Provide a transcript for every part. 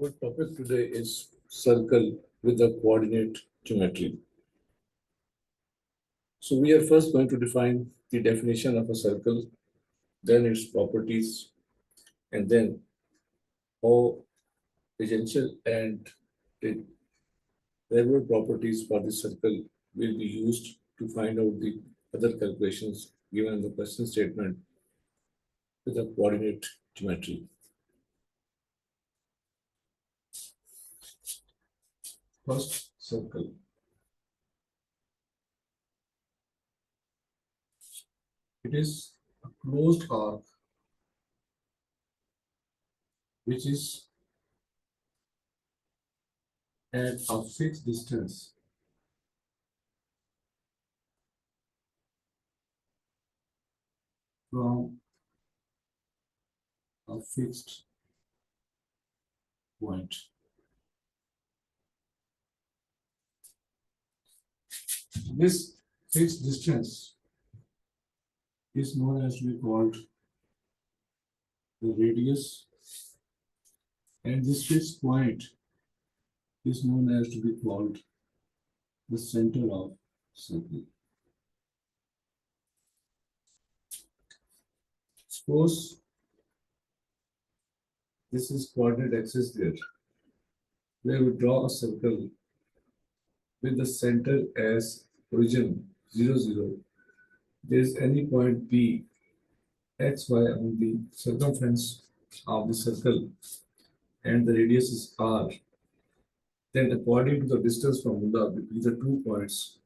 Our topic today is circle with the coordinate geometry. So we are first going to define the definition of a circle, then its properties, and then how tangential and the regular properties for the circle will be used to find out the other calculations given in the question statement with the coordinate geometry. First, circle. It is a closed arc which is at a fixed distance from a fixed point. This fixed distance is known as to be called the radius, and this fixed point is known as to be called the center of circle. Suppose this is coordinate axis there, where we draw a circle with the center as origin 0, 0. There is any point P, x, y on the circumference of the circle, and the radius is r. Then according to the distance formula between the 2 points,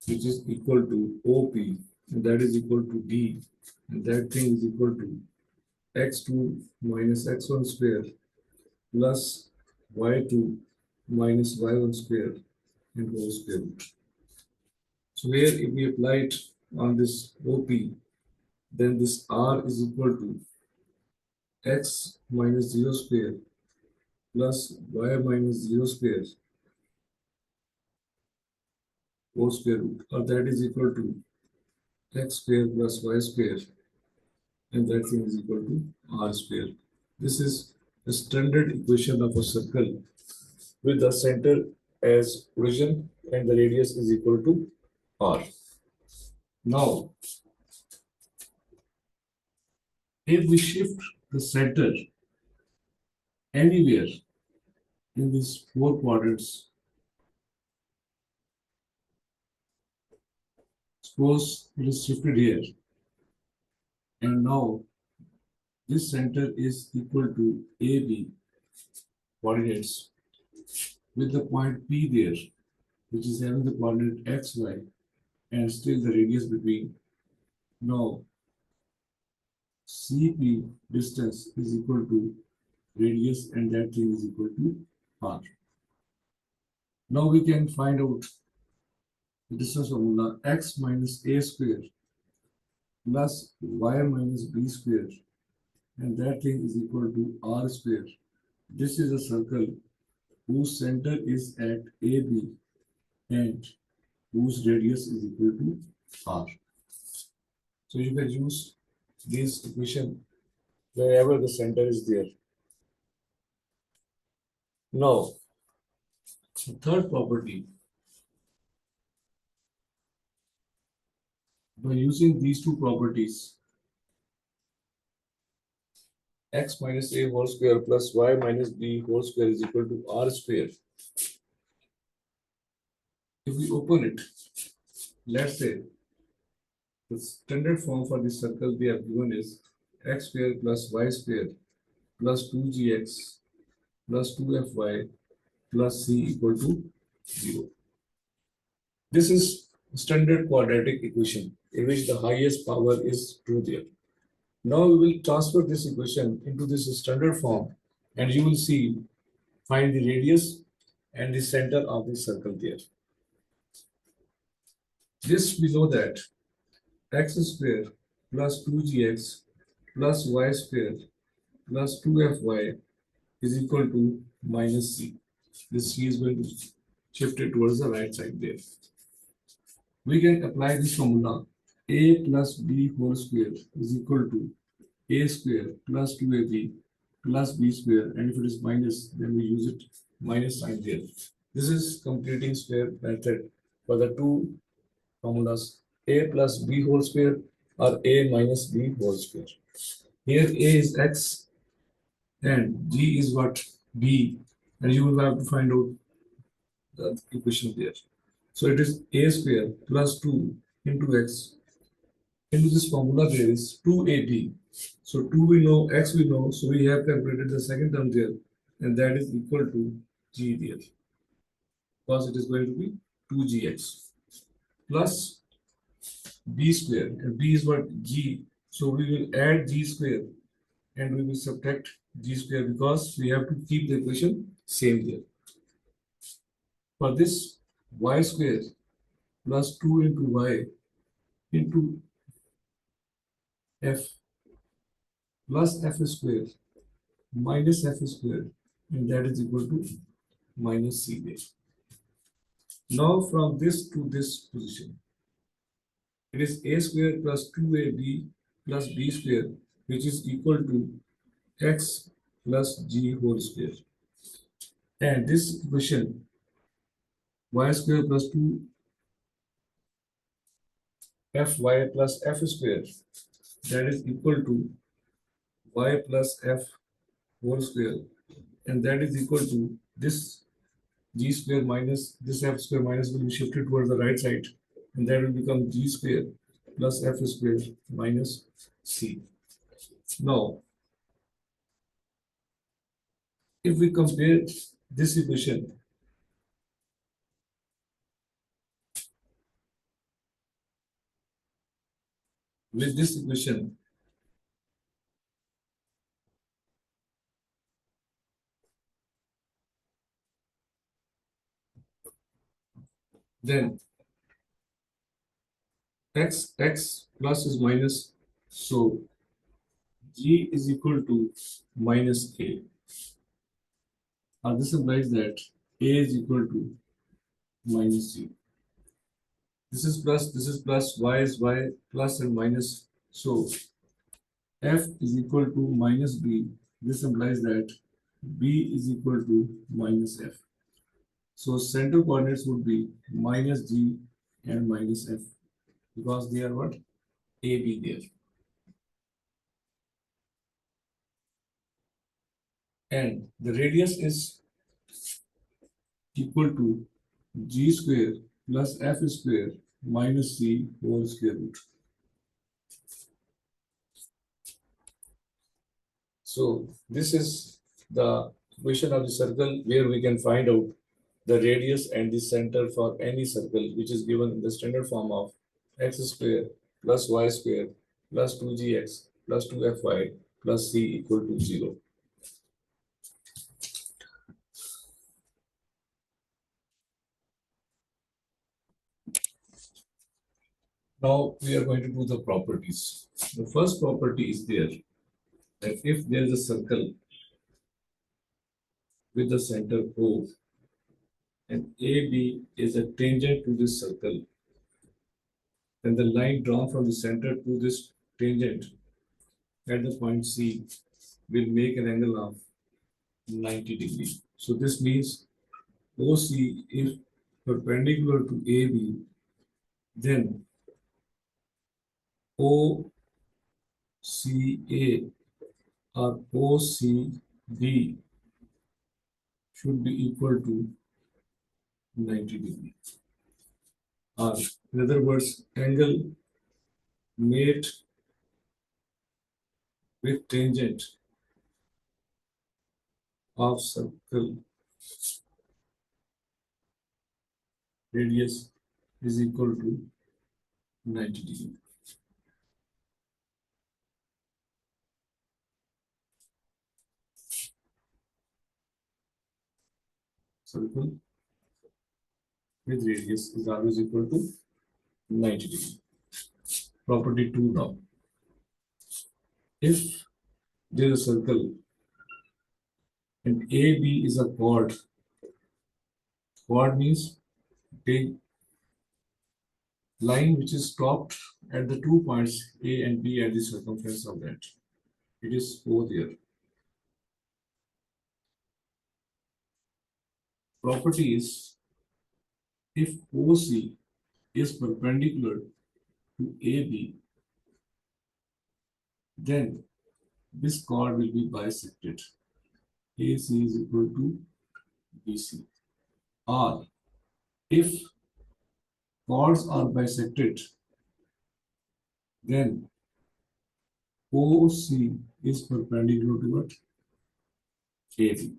which is equal to OP, and that is equal to D, and that thing is equal to x2 minus x1 square plus y2 minus y1 square and whole square root. So here if we apply it on this OP, then this R is equal to x minus 0 square plus y minus 0 square whole square root, or that is equal to x square plus y square, and that thing is equal to r square. This is the standard equation of a circle with the center as origin and the radius is equal to r. Now, if we shift the center anywhere in these four quadrants, suppose it is shifted here, and now this center is equal to AB coordinates with the point P there, which is having the coordinate xy and still the radius between. Now, CP distance is equal to radius and that thing is equal to r. Now we can find out the distance formula x minus a square plus y minus b square, and that thing is equal to r square. This is a circle whose center is at AB and whose radius is equal to r. So you can use this equation wherever the center is there. Now, the third property, by using these two properties, x minus a whole square plus y minus b whole square is equal to r square. If we open it, let's say the standard form for this circle we have given is x square plus y square plus 2gx plus 2fy plus c equal to 0. This is standard quadratic equation in which the highest power is 2 there. Now we will transfer this equation into this standard form and you will see, find the radius and the center of the circle there. This we know that x square plus 2gx plus y square plus 2fy is equal to minus c. This c is going to shift it towards the right side there. We can apply this formula a plus b whole square is equal to a square plus 2ab plus b square, and if it is minus, then we use it minus sign there. This is completing square method for the two formulas, a plus b whole square or a minus b whole square. Here a is x and g is what, b, and you will have to find out the equation there. So it is a square plus 2 into x. Into this formula there is 2ab. So 2 we know, x we know, so we have calculated the second term there, and that is equal to g there, because it is going to be 2gx plus b square, and b is what, g. So we will add g square and we will subtract g square because we have to keep the equation same there. For this, y square plus 2 into y into f plus f square minus f square, and that is equal to minus c there. Now from this to this position, it is a square plus 2ab plus b square, which is equal to x plus g whole square. And this equation, y square plus 2 fy plus f square, that is equal to y plus f whole square, and that is equal to this g square minus this f square minus will be shifted towards the right side, and that will become g square plus f square minus c. Now, if we compare this equation with this equation, then x plus is minus, so g is equal to minus a. This implies that a is equal to minus c. This is plus, y is y, plus and minus. So f is equal to minus b. This implies that b is equal to minus f. So center coordinates would be minus g and minus f, because they are what? A, b there. And the radius is equal to g square plus f square minus c whole square root. So this is the equation of the circle where we can find out the radius and the center for any circle, which is given in the standard form of x square plus y square plus 2gx plus 2fy plus c equal to 0. Now we are going to do the properties. The first property is there, that if there is a circle with the center O and AB is a tangent to this circle, then the line drawn from the center to this tangent at the point C will make an angle of 90 degrees. So this means OC is perpendicular to AB, then OCA or OCB should be equal to 90 degrees. Or in other words, angle made with tangent of circle radius is equal to 90 degrees. Circle with radius is always equal to 90 degrees. Property 2 now. If there is a circle and AB is a chord, chord means a line which is stopped at the 2 points A and B at the circumference of that. It is O there. property is if OC is perpendicular to AB, then this chord will be bisected. AC is equal to BC. Or if chords are bisected, then OC is perpendicular to what? AB.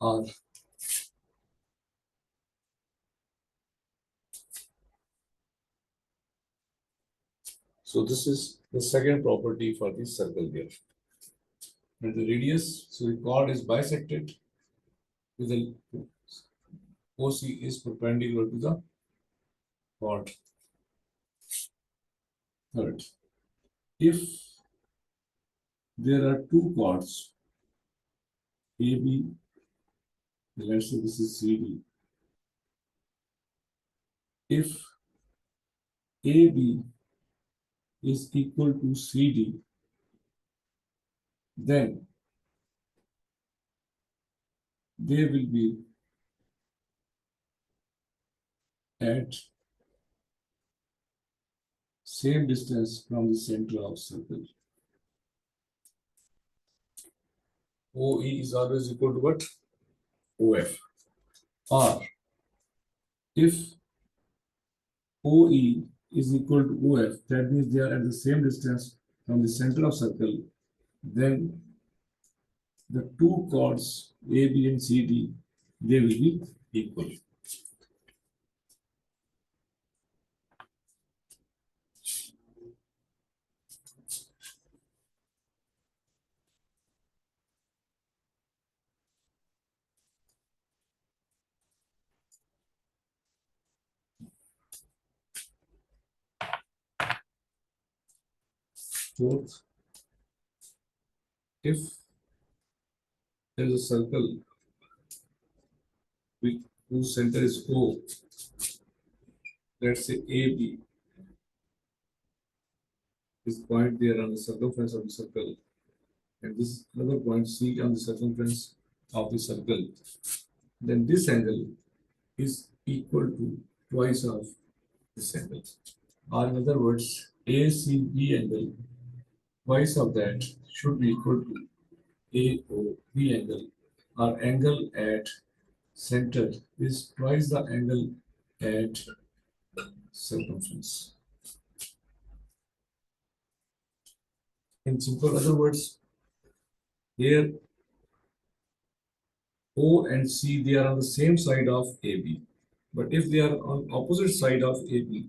Or so this is the second property for this circle here. And the radius, so the chord is bisected with the OC is perpendicular to the chord. Third, if there are two chords, AB, let's say this is CD. If AB is equal to CD, then they will be at same distance from the center of circle. OE is always equal to what? OF. Or if OE is equal to OF, that means they are at the same distance from the center of circle, then the two chords AB and CD, they will be equal. Fourth, if there is a circle whose center is O, let's say AB is point there on the circumference of the circle, and this is another point C on the circumference of the circle, then this angle is equal to twice of this angle. Or in other words, ACB angle, twice of that should be equal to AOB angle. Our angle at center is twice the angle at circumference. In simple other words, here O and C, they are on the same side of AB. But if they are on opposite side of AB,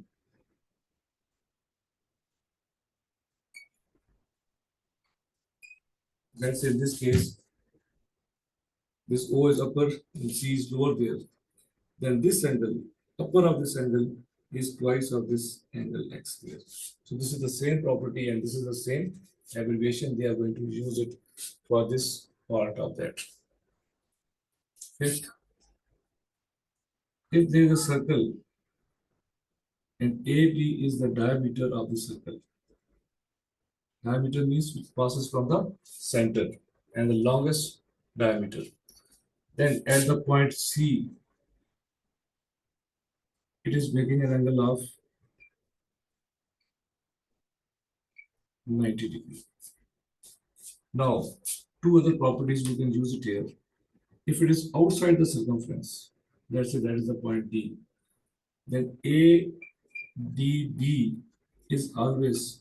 let's say in this case, this O is upper and C is lower there, then this angle, upper of this angle is twice of this angle X here. So this is the same property and this is the same abbreviation. They are going to use it for this part of that. Fifth, if there is a circle and AB is the diameter of the circle, diameter means it passes from the center and the longest diameter. Then at the point C, it is making an angle of 90 degrees. Now, two other properties we can use it here. If it is outside the circumference, let's say that is the point D, then ADB is always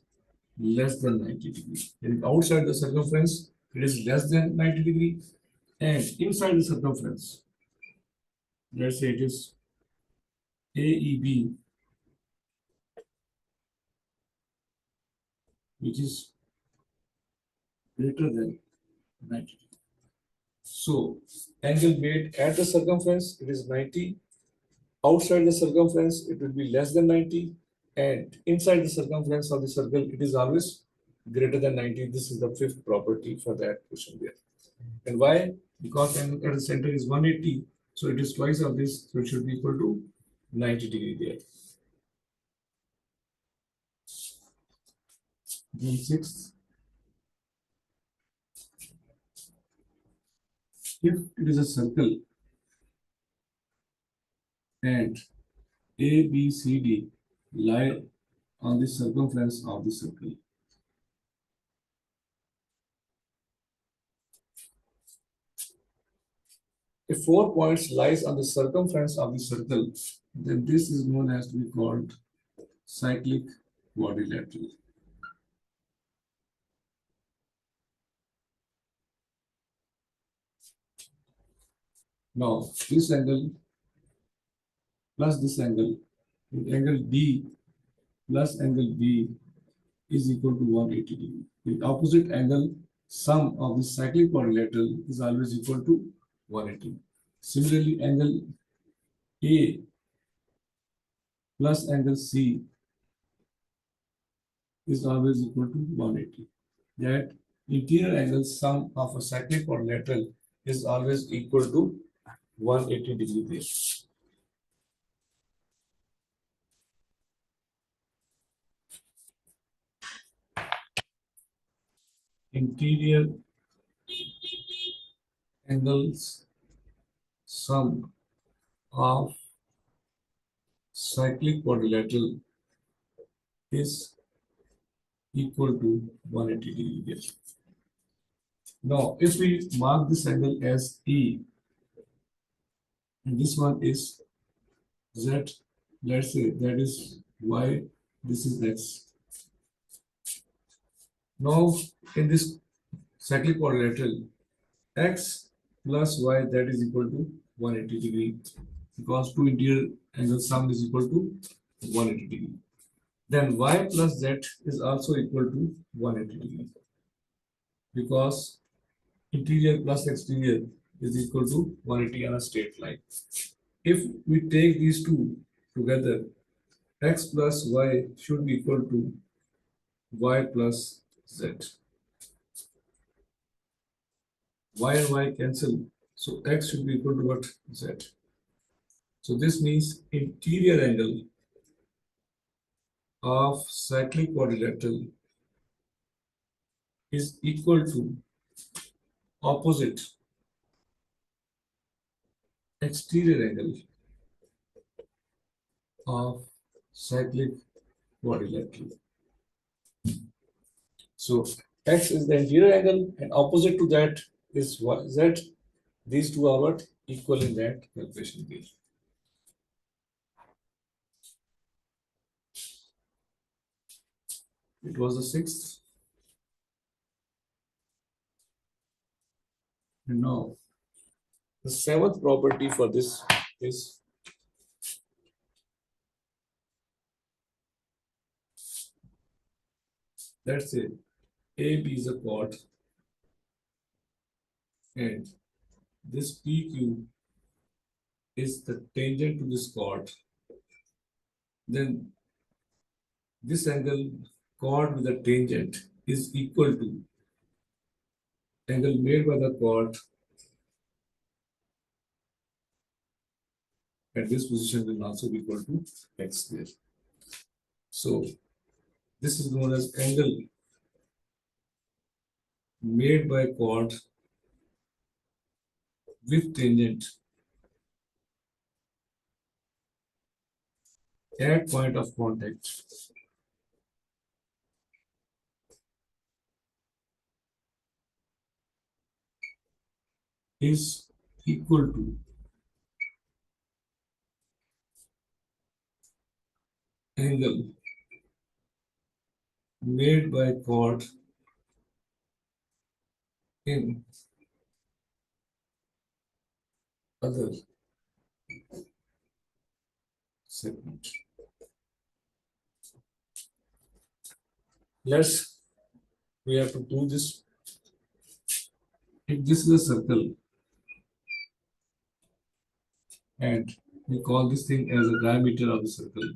less than 90 degrees. And outside the circumference, it is less than 90 degrees. And inside the circumference, let's say it is AEB, which is greater than 90 degrees. So, angle made at the circumference, it is 90. Outside the circumference, it will be less than 90. And inside the circumference of the circle, it is always greater than 90. This is the fifth property for that question there. And why? Because angle at the center is 180. So it is twice of this. So it should be equal to 90 degree there. Then sixth, If it is a circle and A, B, C, D lie on the circumference of the circle, if 4 points lies on the circumference of the circle, then this is known as to be called cyclic quadrilateral. Now, this angle plus this angle, angle D plus angle B is equal to 180 degree. The opposite angle sum of the cyclic quadrilateral is always equal to 180. Similarly, angle A plus angle C is always equal to 180. That interior angle sum of a cyclic quadrilateral is always equal to 180 degree there. Interior angles sum of cyclic quadrilateral is equal to 180 degree there. Now, if we mark this angle as E, and this one is Z, let's say that is Y, this is X. Now, in this cyclic quadrilateral, X plus Y, that is equal to 180 degree, because two interior angles sum is equal to 180 degree. Then Y plus Z is also equal to 180 degree, because interior plus exterior is equal to 180 on a straight line. If we take these two together, X plus Y should be equal to Y plus Z. Y and Y cancel, so X should be equal to what? Z. So this means interior angle of cyclic quadrilateral is equal to opposite exterior angle of cyclic quadrilateral. So X is the interior angle and opposite to that is Z. These two are what? Equal in that calculation there. It was the sixth. And now the seventh property for this is let's say AB is a chord and this PQ is the tangent to this chord. Then this angle chord with the tangent is equal to angle made by the chord at this position will also be equal to X there. So this is known as angle made by chord with tangent at point of contact is equal to angle made by chord in other segment. We have to do this. If this is a circle and we call this thing as a diameter of the circle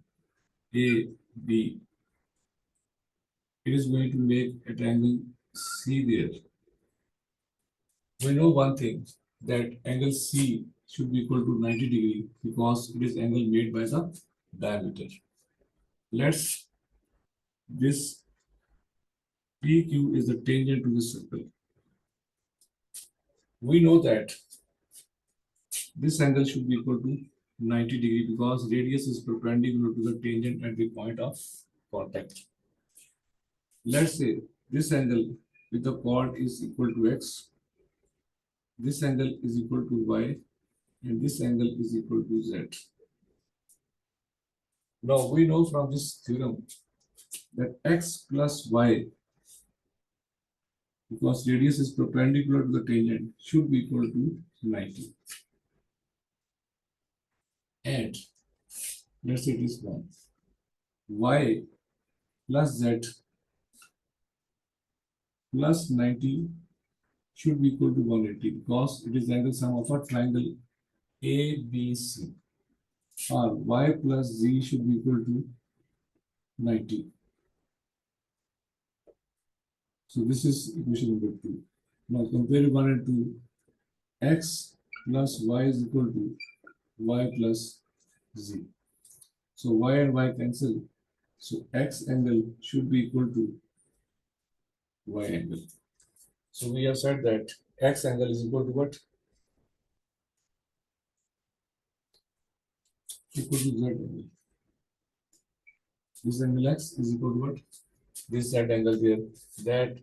A, B, it is going to make a triangle C there. We know one thing, that angle C should be equal to 90 degree because it is angle made by the diameter. Let's this PQ is the tangent to the circle. We know that this angle should be equal to 90 degree because radius is perpendicular to the tangent at the point of contact. Let's say this angle with the chord is equal to x, this angle is equal to y, and this angle is equal to z. Now we know from this theorem that x plus y, because radius is perpendicular to the tangent, should be equal to 90. And let's say this one, y plus z plus 90 should be equal to 180 because it is angle sum of a triangle ABC, or y plus z should be equal to 90. So this is equation number 2. Now compare 1 and 2. X plus y is equal to y plus z. So y and y cancel. So x angle should be equal to y angle. So we have said that x angle is equal to what? Equal to z angle. This angle x is equal to what? This z angle there. That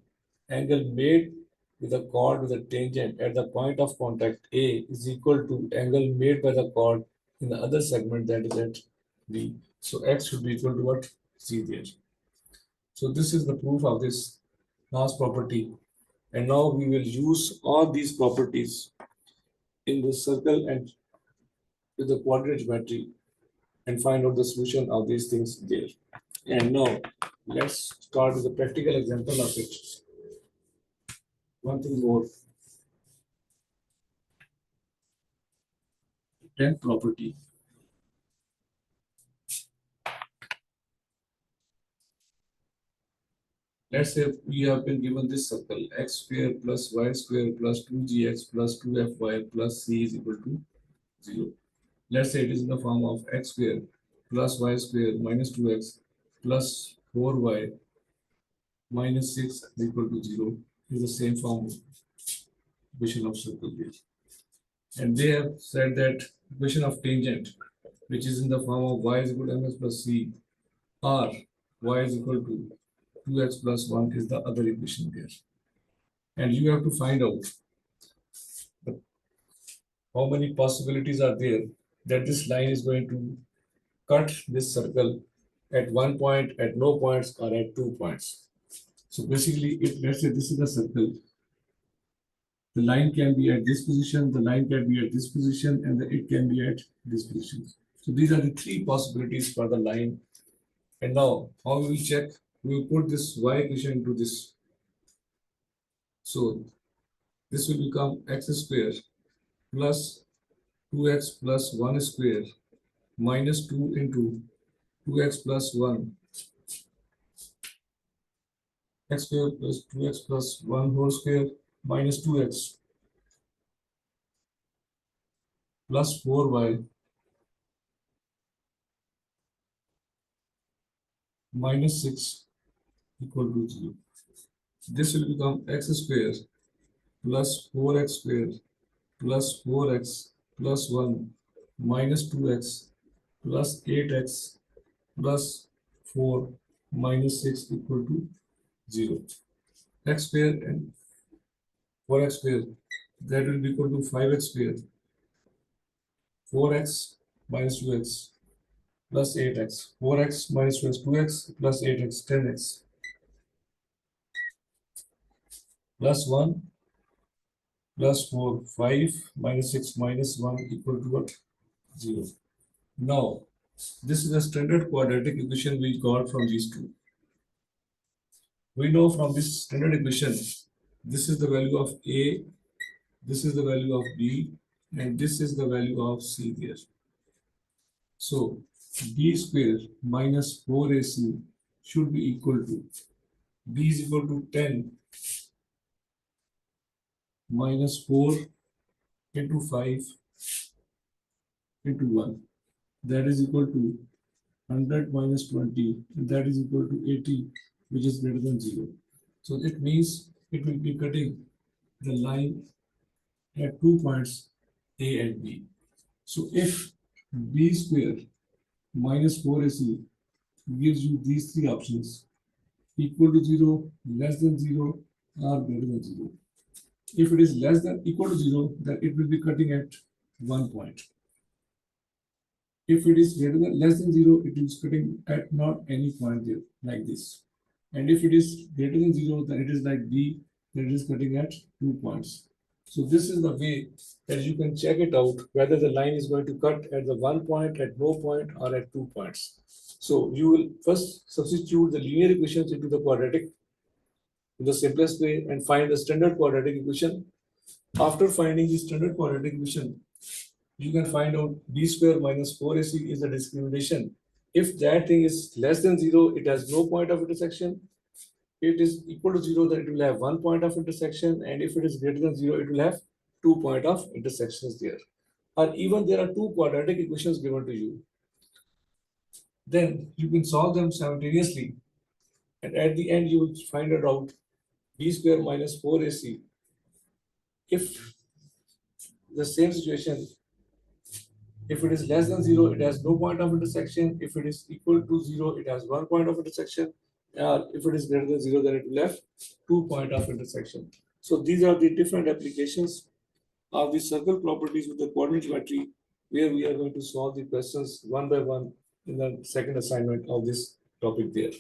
angle made with a chord with a tangent at the point of contact A is equal to angle made by the chord in the other segment, that is at B. So x should be equal to what? C there. So this is the proof of this last property. And now we will use all these properties in the circle and with the quadrant geometry and find out the solution of these things there. And now let's start with a practical example of it. One thing more. 10th property. Let's say we have been given this circle x square plus y square plus 2gx plus 2fy plus c is equal to 0. Let's say it is in the form of x square plus y square minus 2x plus 4y minus 6 is equal to 0. Is the same form equation of circle here. And they have said that equation of tangent, which is in the form of y is equal to ms plus c, or y is equal to 2x plus 1 is the other equation there. And you have to find out how many possibilities are there that this line is going to cut this circle at one point, at no points, or at 2 points. So basically, if let's say this is a circle, the line can be at this position, the line can be at this position, and it can be at this position. So these are the three possibilities for the line. And now, how we will check? We will put this y equation into this. So this will become x square plus 2x plus 1 square minus 2 into 2x plus 1 x square plus 2x plus 1 whole square minus 2x plus 4y minus 6 equal to 0. This will become x square plus 4x square plus 4x plus 1 minus 2x plus 8x plus 4 minus 6 equal to 0. X square and 4x square, that will be equal to 5x square, 4x minus 2x plus 8x, 4x minus 2x, 2x plus 8x, 10x plus 1 plus 4, 5 minus 6 minus 1 equal to what? 0. Now, this is a standard quadratic equation we got from these two. We know from this standard equation, this is the value of A, this is the value of B, and this is the value of C there. So, B square minus 4AC should be equal to, B is equal to 10 minus 4 into 5 into 1. That is equal to 100 minus 20, that is equal to 80, which is greater than 0. So it means it will be cutting the line at 2 points A and B. So if b square minus 4ac gives you these three options: equal to 0, less than 0, or greater than 0. If it is less than equal to 0, then it will be cutting at 1 point. If it is greater than less than 0, it is cutting at not any point there, like this. And if it is greater than 0, then it is like B, then it is cutting at 2 points. So this is the way that you can check it out whether the line is going to cut at the 1 point, at no point, or at 2 points. So you will first substitute the linear equations into the quadratic in the simplest way and find the standard quadratic equation. After finding the standard quadratic equation, you can find out b square minus 4ac is the discrimination. If that thing is less than 0, it has no point of intersection. If it is equal to 0, then it will have 1 point of intersection. And if it is greater than 0, it will have 2 point of intersections there. Or even there are two quadratic equations given to you. Then you can solve them simultaneously. And at the end, you will find it out b square minus 4ac. If the same situation, if it is less than 0, it has no point of intersection. If it is equal to 0, it has 1 point of intersection. If it is greater than 0, then it will have 2 point of intersection. So these are the different applications of the circle properties with the coordinate geometry, where we are going to solve the questions one by one in the second assignment of this topic there.